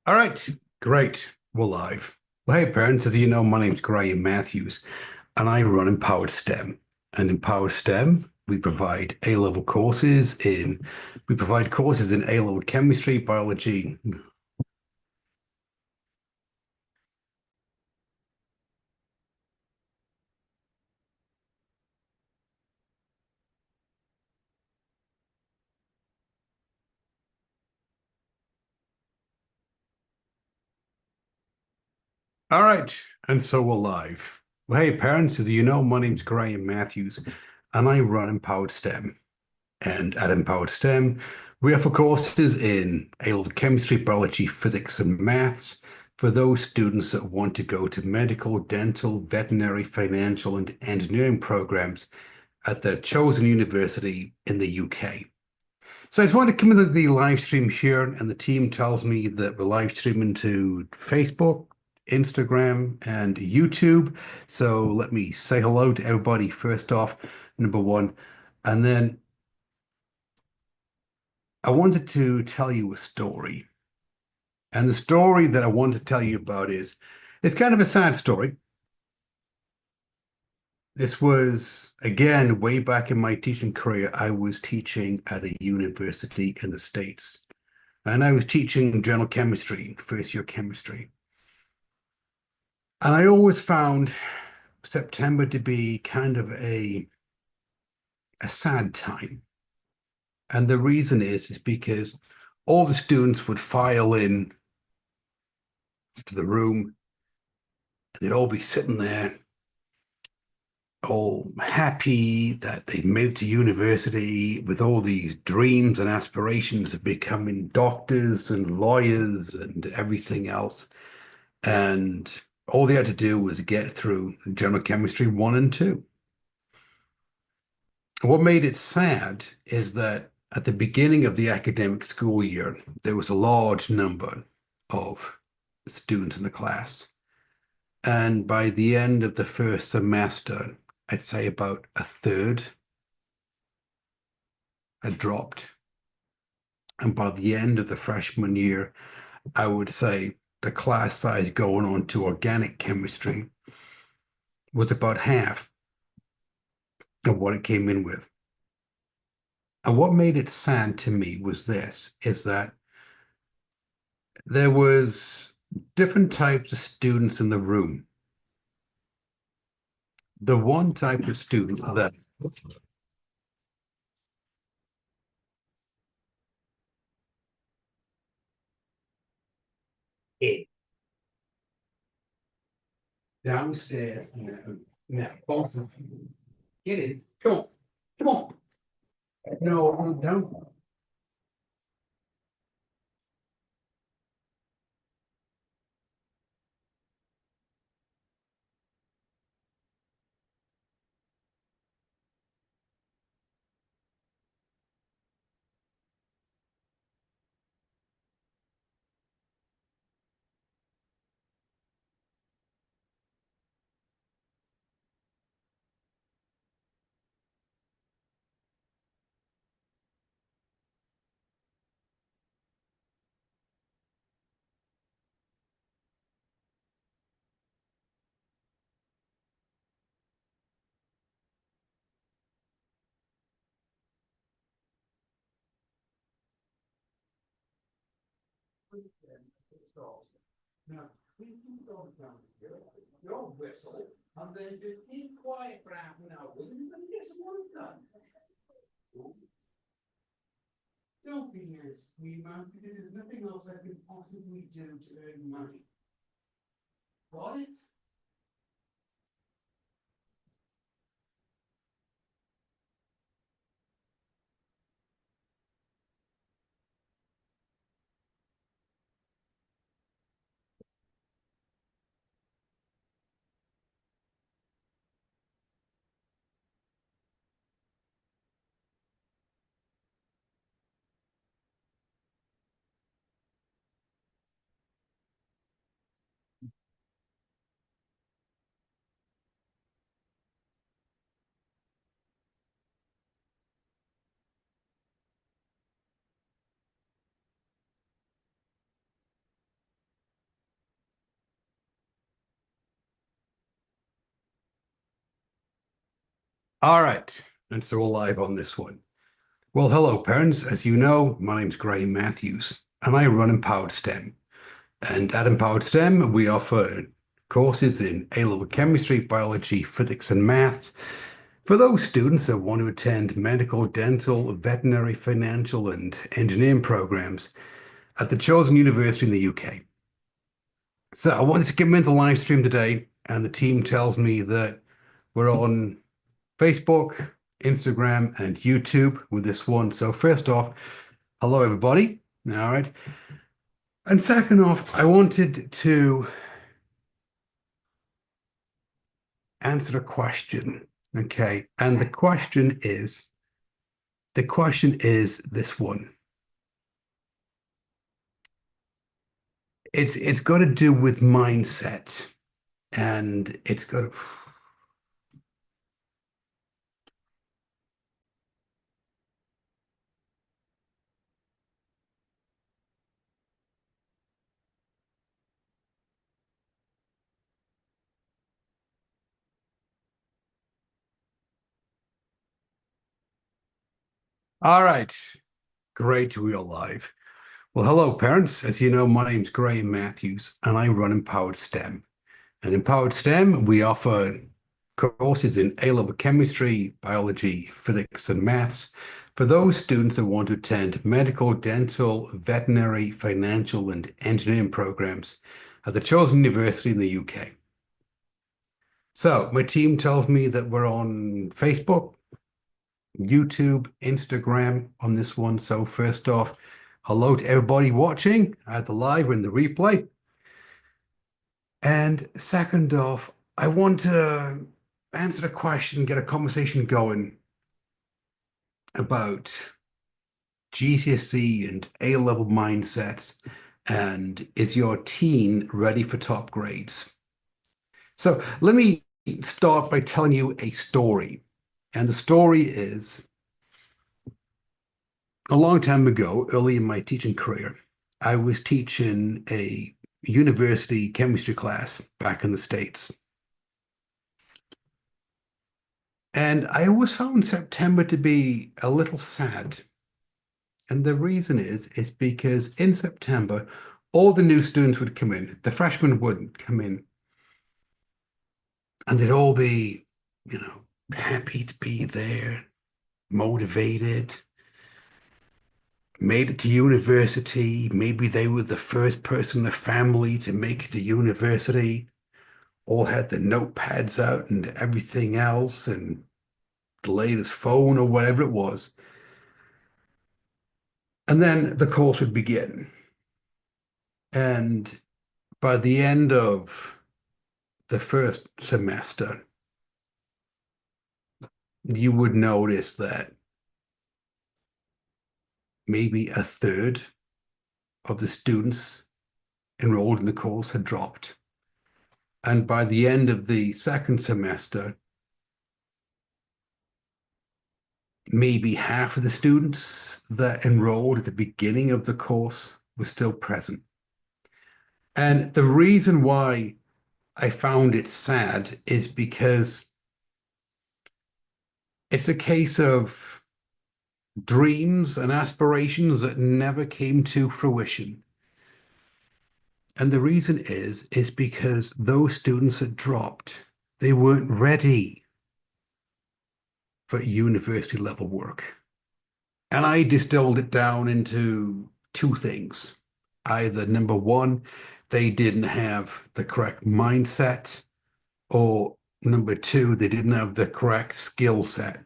All right, great. We're live. Well, hey, parents, as you know, my name's Graham Matthews, and I run Empowered STEM. And Empowered STEM, we provide courses in A-level chemistry, biology. All right, and so we're live. Well, hey, parents, as you know, my name's Graham Matthews, and I run Empowered STEM. And at Empowered STEM, we offer courses in A-level chemistry, biology, physics, and maths for those students that want to go to medical, dental, veterinary, financial, and engineering programs at their chosen university in the UK. So I just wanted to come into the live stream here, and the team tells me that we're live streaming to Facebook, Instagram, and YouTube. So let me say hello to everybody first off, number one. And then I wanted to tell you a story. And the story that I wanted to tell you about is it's kind of a sad story. This was, again, way back in my teaching career. I was teaching at a university in the States, and I was teaching general chemistry, first year chemistry. And I always found September to be kind of a sad time. And the reason is because all the students would file in to the room, and they'd all be sitting there all happy that they made it to university with all these dreams and aspirations of becoming doctors and lawyers and everything else. And all they had to do was get through general chemistry one and two. What made it sad is that at the beginning of the academic school year, there was a large number of students in the class. And by the end of the first semester, I'd say about a third had dropped. And by the end of the freshman year, I would say the class size going on to organic chemistry was about half of what it came in with. And what made it sad to me was this, is that there was different types of students in the room. The one type of student that downstairs, now both of you get in. Come on, come on. No, down. Now, please keep going down here. Don't whistle, and then just keep quiet for half an hour. Will you get some work done? Don't be here, scream out, because there's nothing else I can possibly do to earn money. Got it? All right. And so we're live on this one. Well, hello, parents. As you know, my name's Graham Matthews, and I run Empowered STEM. And at Empowered STEM, we offer courses in A-level chemistry, biology, physics, and maths for those students that want to attend medical, dental, veterinary, financial, and engineering programs at the chosen university in the UK. So I wanted to get into the live stream today, and the team tells me that we're on Facebook, Instagram, and YouTube with this one. So first off, hello everybody. All right. And second off, I wanted to answer a question. Okay. And the question is this one. It's got to do with mindset, and it's got to. All right. Great, we are live. Well, hello, parents. As you know, my name's Graham Matthews, and I run Empowered STEM. And Empowered STEM, we offer courses in A-level chemistry, biology, physics, and maths for those students that want to attend medical, dental, veterinary, financial, and engineering programs at the chosen university in the UK. So my team tells me that we're on Facebook, YouTube, Instagram on this one. So first off, hello to everybody watching at the live or in the replay. And second off, I want to answer the question, get a conversation going about GCSE and A-level mindsets, and is your teen ready for top grades? So let me start by telling you a story. And the story is a long time ago, early in my teaching career, I was teaching a university chemistry class back in the States. And I always found September to be a little sad. And the reason is because in September, all the new students would come in, the freshmen wouldn't come in, and they'd all be, happy to be there, motivated, made it to university. Maybe they were the first person in the family to make it to university, all had the notepads out and everything else, and the latest phone or whatever it was. And then the course would begin. And by the end of the first semester, you would notice that maybe a third of the students enrolled in the course had dropped. And by the end of the second semester, maybe half of the students that enrolled at the beginning of the course were still present. And the reason why I found it sad is because it's a case of dreams and aspirations that never came to fruition. And the reason is because those students that dropped, they weren't ready for university level work. And I distilled it down into two things. Either number one, they didn't have the correct mindset, or number two, they didn't have the correct skill set.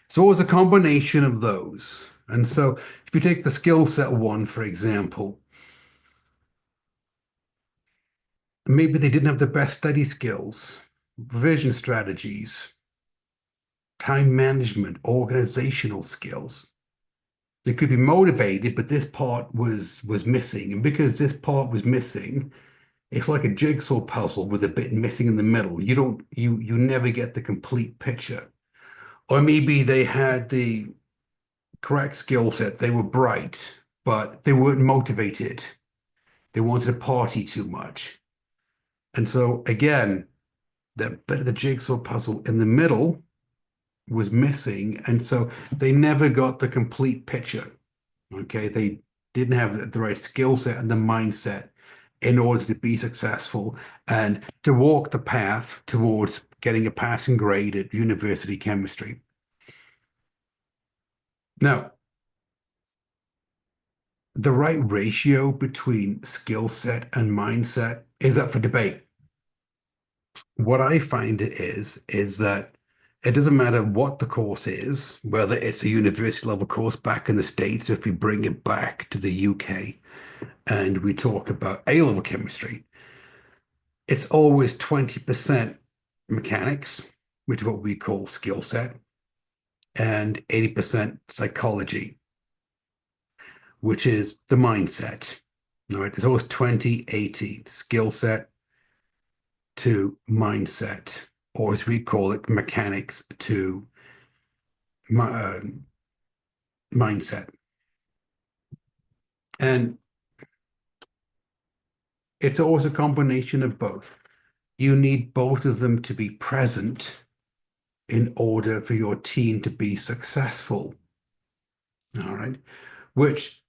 So it was a combination of those. And so if you take the skill set one, for example, maybe they didn't have the best study skills, revision strategies, time management, organizational skills. They could be motivated, but this part was missing. And because this part was missing, it's like a jigsaw puzzle with a bit missing in the middle. You never get the complete picture. Or maybe they had the correct skill set. They were bright, but they weren't motivated. They wanted to party too much. And so again, that bit of the jigsaw puzzle in the middle was missing, and so they never got the complete picture. Okay, they didn't have the right skill set and the mindset in order to be successful and to walk the path towards getting a passing grade at university chemistry. Now, the right ratio between skill set and mindset is up for debate. What I find it is that it doesn't matter what the course is, whether it's a university level course back in the States, if we bring it back to the UK and we talk about A-level chemistry, it's always 20% mechanics, which is what we call skill set, and 80% psychology, which is the mindset. All right, it's always 20-80 skill set to mindset, or as we call it, mechanics to uh, mindset. And it's always a combination of both. You need both of them to be present in order for your team to be successful. All right. Which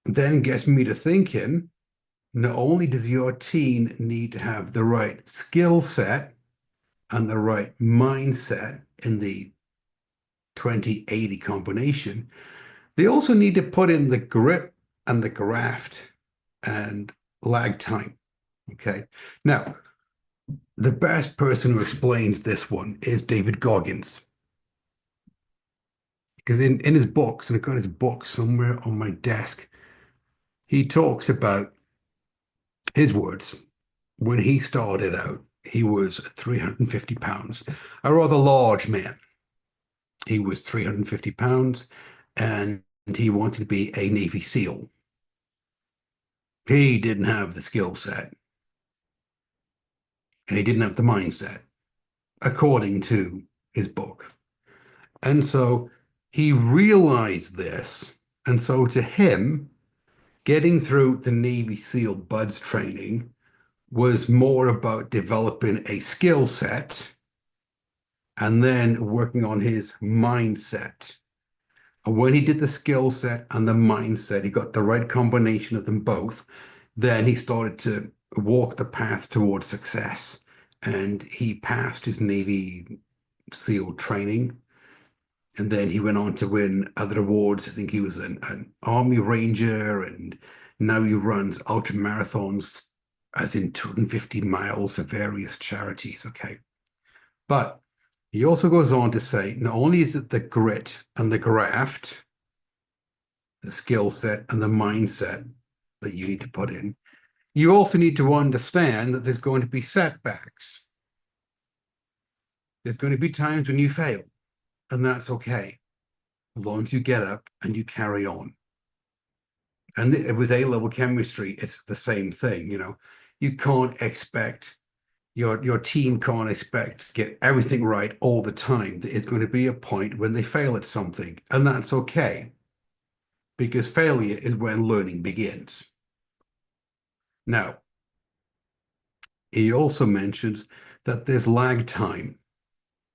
then gets me to thinking, not only does your team need to have the right skill set and the right mindset in the 20-80 combination, they also need to put in the grit and the graft and lag time. Okay. Now, the best person who explains this one is David Goggins. Because in his books, and I've got his book somewhere on my desk, he talks about his words. When he started out, he was 350 pounds, a rather large man. He was 350 pounds and he wanted to be a Navy SEAL. He didn't have the skill set and he didn't have the mindset, according to his book. And so he realized this. And so to him, getting through the Navy SEAL BUDS training was more about developing a skill set and then working on his mindset. And when he did the skill set and the mindset, he got the right combination of them both, then he started to walk the path towards success. And he passed his Navy SEAL training. And then he went on to win other awards. I think he was an Army Ranger, and now he runs ultra marathons, as in 250 miles for various charities. Okay. But he also goes on to say, not only is it the grit and the graft, the skill set and the mindset that you need to put in, you also need to understand that there's going to be setbacks. There's going to be times when you fail, and that's okay, as long as you get up and you carry on. And with A-level chemistry, it's the same thing. You can't expect your team can't expect to get everything right all the time. There is going to be a point when they fail at something, and that's okay, because failure is when learning begins. Now, he also mentions that there's lag time.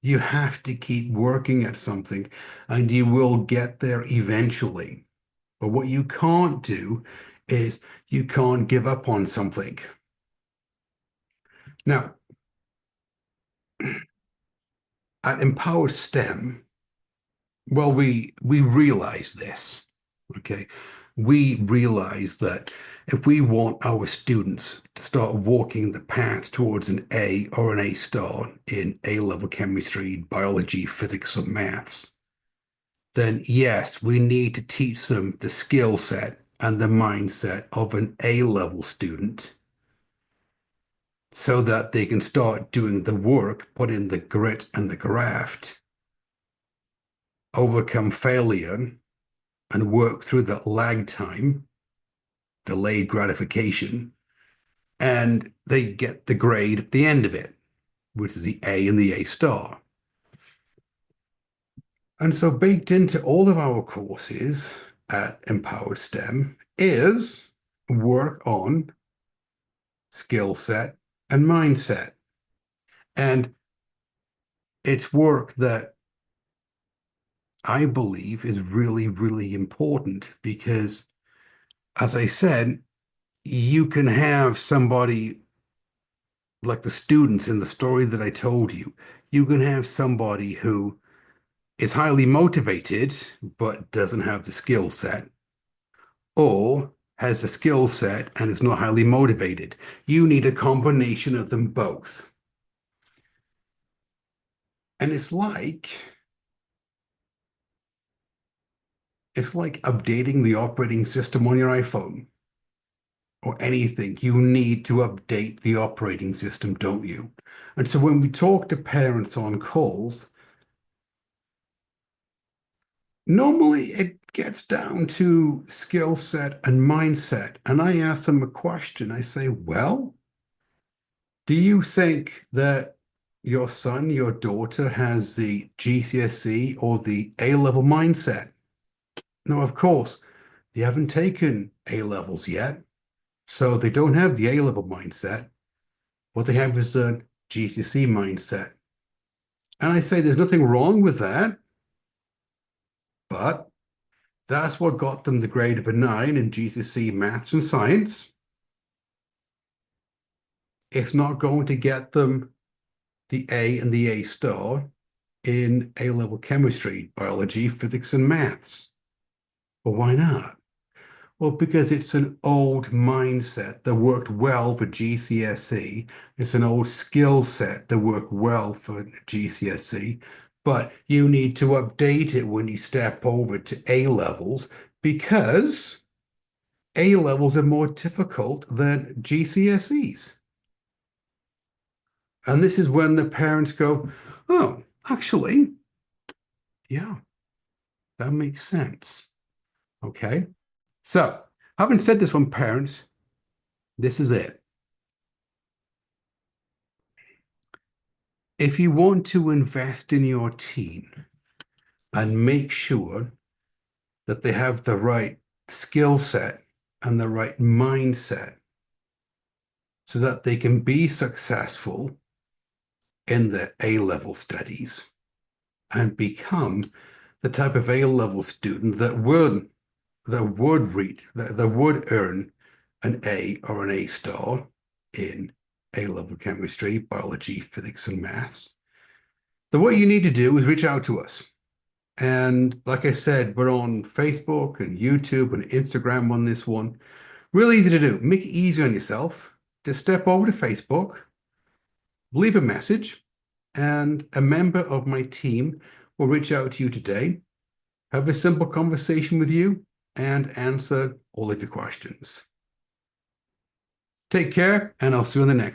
You have to keep working at something, and you will get there eventually. But what you can't do is you can't give up on something. Now, at Empowered STEM, well, we realize this, okay? We realize that if we want our students to start walking the path towards an A or an A star in A-level chemistry, biology, physics, or maths, then yes, we need to teach them the skill set and the mindset of an A-level student so that they can start doing the work, put in the grit and the graft, overcome failure, and work through that lag time, delayed gratification, and they get the grade at the end of it, which is the A and the A star. And so baked into all of our courses at Empowered STEM is work on skill set and mindset. And it's work that I believe is really, really important because, as I said, you can have somebody like the students in the story that I told you. You can have somebody who is highly motivated but doesn't have the skill set, or has the skill set and is not highly motivated. You need a combination of them both. And it's like updating the operating system on your iPhone or anything. You need to update the operating system, don't you? And so when we talk to parents on calls, normally it gets down to skill set and mindset. And I ask them a question. I say, well, do you think that your son, your daughter has the GCSE or the A-level mindset? No, of course, they haven't taken A levels yet. So they don't have the A-level mindset. What they have is a GCSE mindset. And I say there's nothing wrong with that, but that's what got them the grade of a 9 in GCSE maths and science. It's not going to get them the A and the A star in A-level chemistry, biology, physics, and maths. Well, why not? Well, because it's an old mindset that worked well for GCSE. It's an old skill set that worked well for GCSE, but you need to update it when you step over to A levels because A levels are more difficult than GCSEs. And this is when the parents go, oh, actually, yeah, that makes sense. Okay. So, having said this one, parents, this is it. If you want to invest in your team and make sure that they have the right skill set and the right mindset so that they can be successful in the A-level studies and become the type of A-level student that would earn an A or an A star in A-level chemistry, biology, physics, and maths, then what you need to do is reach out to us. And like I said, we're on Facebook and YouTube and Instagram on this one. Real easy to do. Make it easy on yourself. Just step over to Facebook, leave a message, and a member of my team will reach out to you today, have a simple conversation with you, and answer all of your questions. Take care, and I'll see you on the next.